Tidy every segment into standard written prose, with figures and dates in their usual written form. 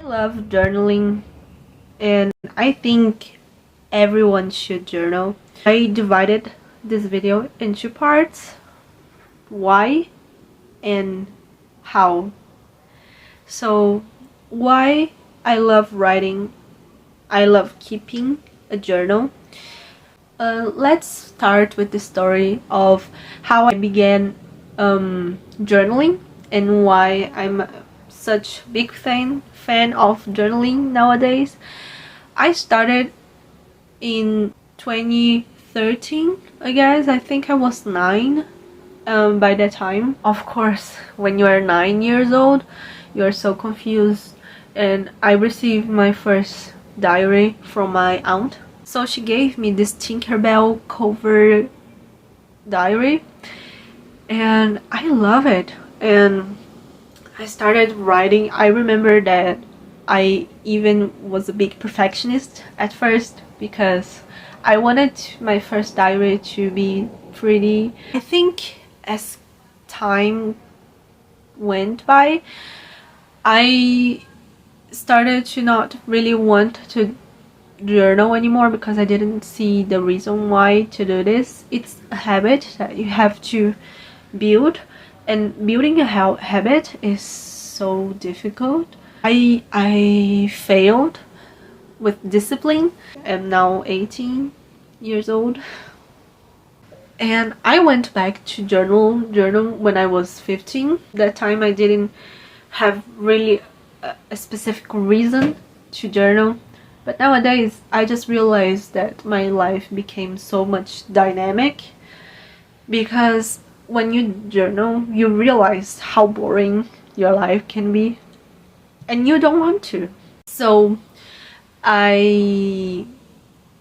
I love journaling, and I think everyone should journal. I divided this video into parts: why and how. So, why I love writing, I love keeping a journal. Let's start with the story of how I began journaling and why I'm such big fan of journaling nowadays. I started in 2013, I guess. I think I was 9 by that time. Of course, when you are 9 years old, you're so confused. And I received my first diary from my aunt. So she gave me this Tinkerbell cover diary, and I love it. And I started writing. I remember that I even was a big perfectionist at first because I wanted my first diary to be pretty. I think as time went by, I started to not really want to journal anymore because I didn't see the reason why to do this. It's a habit that you have to build, and building a habit is so difficult. I failed with discipline. I'm now 18 years old, and I went back to journal when I was 15. That time I didn't have really a specific reason to journal. But nowadays, I just realized that my life became so much dynamic because when you journal, you realize how boring your life can be and you don't want to. So I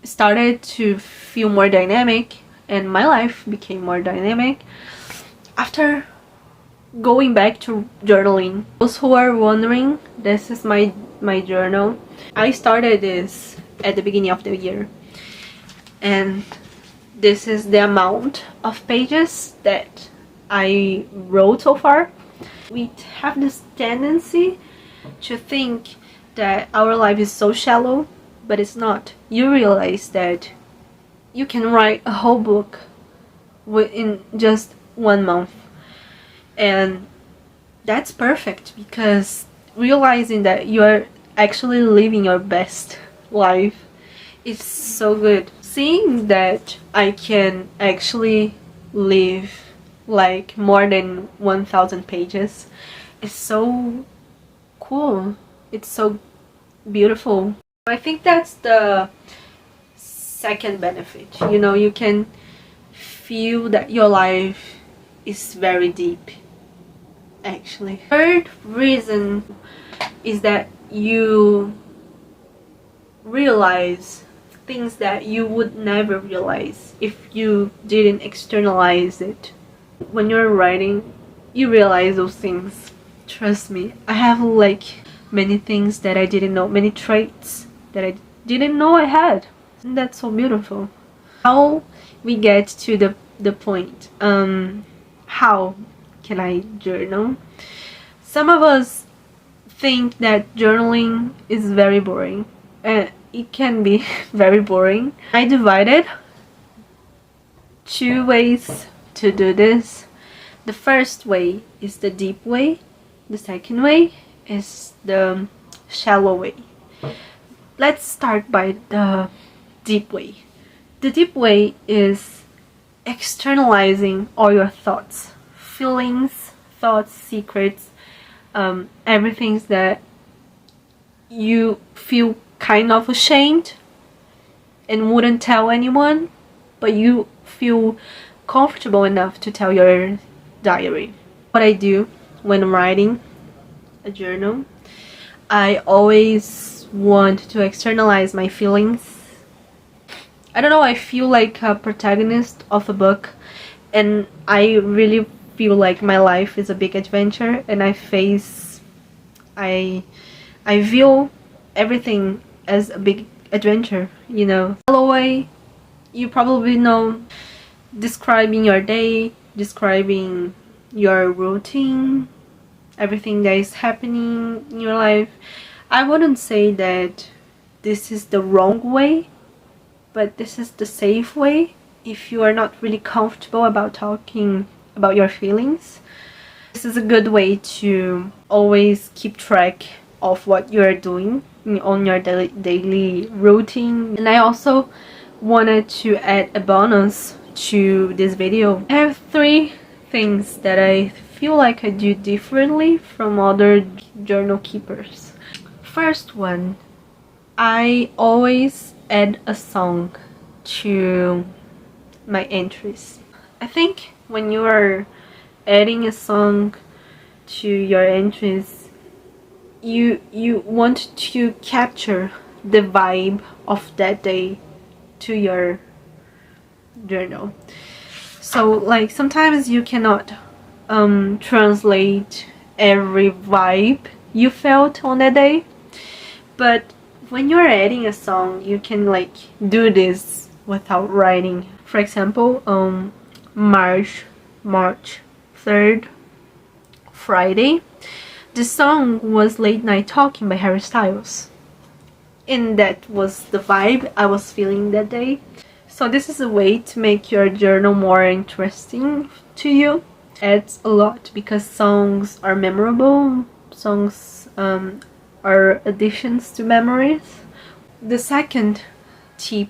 started to feel more dynamic and my life became more dynamic after going back to journaling. Those who are wondering, this is my journal. I started this at the beginning of the year, and this is the amount of pages that I wrote so far. We have this tendency to think that our life is so shallow, but it's not. You realize that you can write a whole book in just 1 month, and that's perfect because realizing that you're actually living your best life is so good. Seeing that I can actually live like more than 1,000 pages is so cool. It's so beautiful. I think that's the second benefit. You know, you can feel that your life is very deep. Actually, third reason is that you realize things that you would never realize if you didn't externalize it. When you're writing, you realize those things. Trust me, I have like many things that I didn't know, many traits that I didn't know I had, and that's so beautiful. How we get to the point, how can I journal? Some of us think that journaling is very boring, and it can be very boring. I divided 2 ways to do this. The first way is the deep way. The second way is the shallow way. Let's start by the deep way. The deep way is externalizing all your thoughts, feelings, thoughts, secrets, everything that you feel kind of ashamed and wouldn't tell anyone, but you feel comfortable enough to tell your diary. What I do when writing a journal, I always want to externalize my feelings. I don't know, I feel like a protagonist of a book, and I really feel like my life is a big adventure, and I view everything as a big adventure, you know. Shallow way, you probably know, describing your day, describing your routine, everything that is happening in your life. I wouldn't say that this is the wrong way, but this is the safe way if you are not really comfortable about talking about your feelings. This is a good way to always keep track of what you are doing on your daily routine. And I also wanted to add a bonus to this video. I have 3 things that I feel like I do differently from other journal keepers. First one, I always add a song to my entries. I think when you are adding a song to your entries, you want to capture the vibe of that day to your journal. So like sometimes you cannot translate every vibe you felt on that day, but when you're adding a song you can like do this without writing. For example, March 3rd, Friday, the song was Late Night Talking by Harry Styles, and that was the vibe I was feeling that day. So this is a way to make your journal more interesting to you. Adds a lot because songs are memorable. Songs are additions to memories. The second tip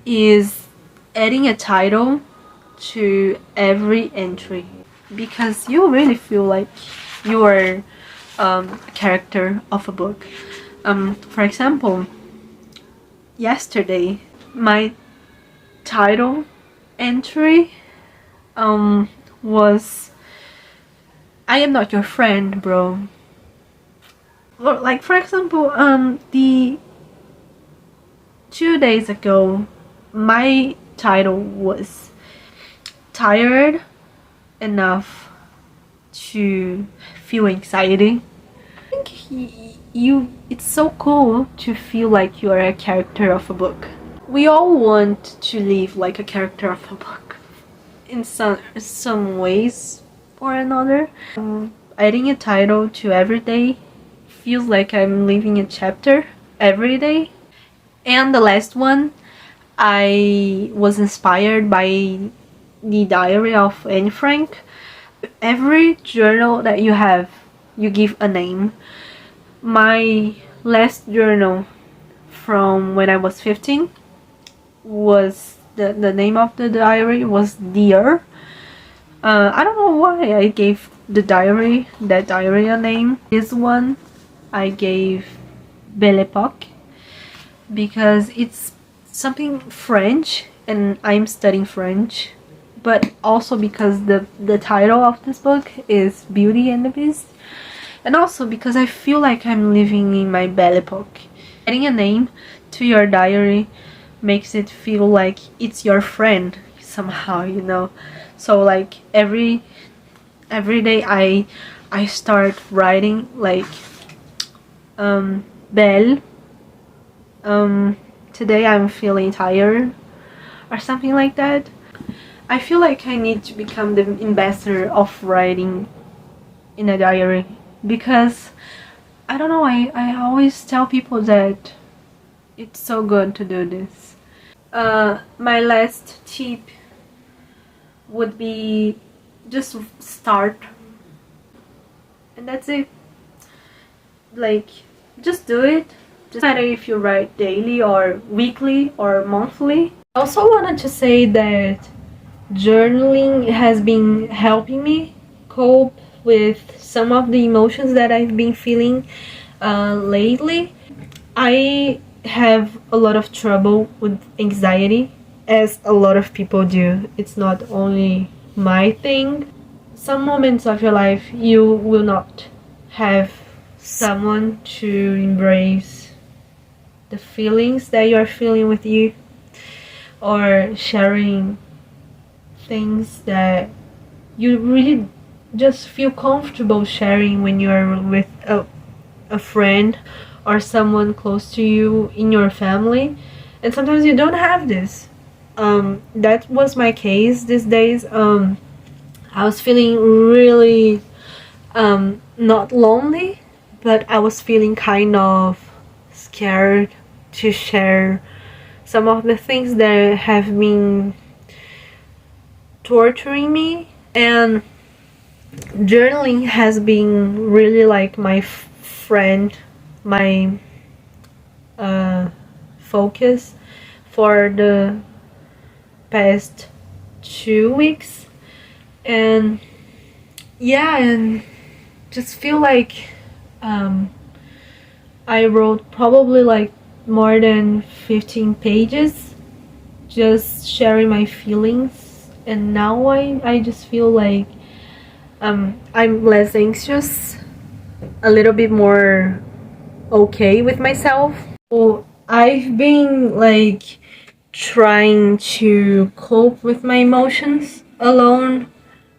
is adding a title to every entry, because you really feel like you are a character of a book. For example, yesterday my title entry was I am not your friend, bro. Or like for example, the 2 days ago my title was tired enough to feel anxiety. I think it's so cool to feel like you are a character of a book. We all want to live like a character of a book in some ways or another. Adding a title to every day feels like I'm living a chapter every day. And the last one, I was inspired by the diary of Anne Frank. Every journal that you have, you give a name. My last journal from when I was 15 was the name of the diary was Dear. I don't know why I gave that diary a name. This one I gave Belle Époque because it's something French and I'm studying French, but also because the title of this book is Beauty and the Beast, and also because I feel like I'm living in my Belle Époque. Adding a name to your diary makes it feel like it's your friend somehow, you know. So like every day I start writing like Belle, today I'm feeling tired or something like that. I feel like I need to become the ambassador of writing in a diary, because I don't know, I always tell people that it's so good to do this. My last tip would be just start, and that's it. Like, just do it. Just matter if you write daily or weekly or monthly. I also wanted to say that journaling has been helping me cope with some of the emotions that I've been feeling lately. I have a lot of trouble with anxiety, as a lot of people do. It's not only my thing. Some moments of your life you will not have someone to embrace the feelings that you're feeling with you, or sharing things that you really just feel comfortable sharing when you're with a friend or someone close to you in your family. And sometimes you don't have this. That was my case these days. I was feeling really not lonely, but I was feeling kind of scared to share some of the things that have been torturing me. And journaling has been really like my friend, my focus for the past 2 weeks. And yeah, and just feel like I wrote probably like more than 15 pages just sharing my feelings, and now I just feel like I'm less anxious, a little bit more okay with myself. So I've been like trying to cope with my emotions alone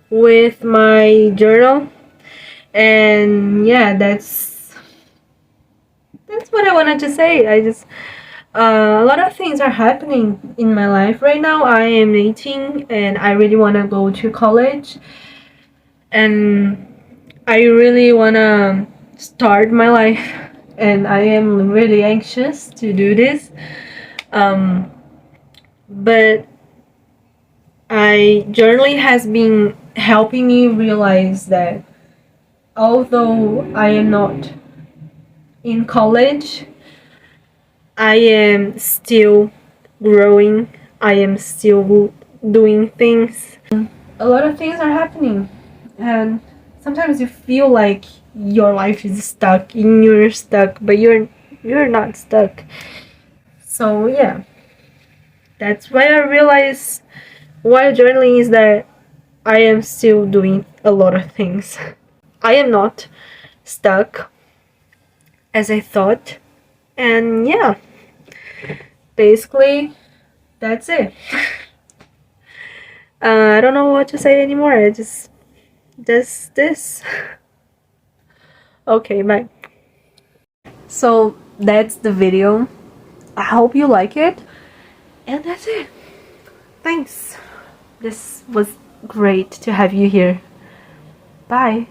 with my journal, and yeah, that's what I wanted to say. I just a lot of things are happening in my life right now. I am 18 and I really want to go to college, and I really want to start my life, and I am really anxious to do this. But journaling has been helping me realize that although I am not in college, I am still growing. I am still doing things. A lot of things are happening, and sometimes you feel like your life is stuck and you're stuck, but you're not stuck. So yeah, that's why I realized while journaling is that I am still doing a lot of things. I am not stuck as I thought. And yeah, basically that's it. I don't know what to say anymore. I just this. Okay, bye. So that's the video. I hope you like it. And that's it. Thanks. This was great to have you here. Bye.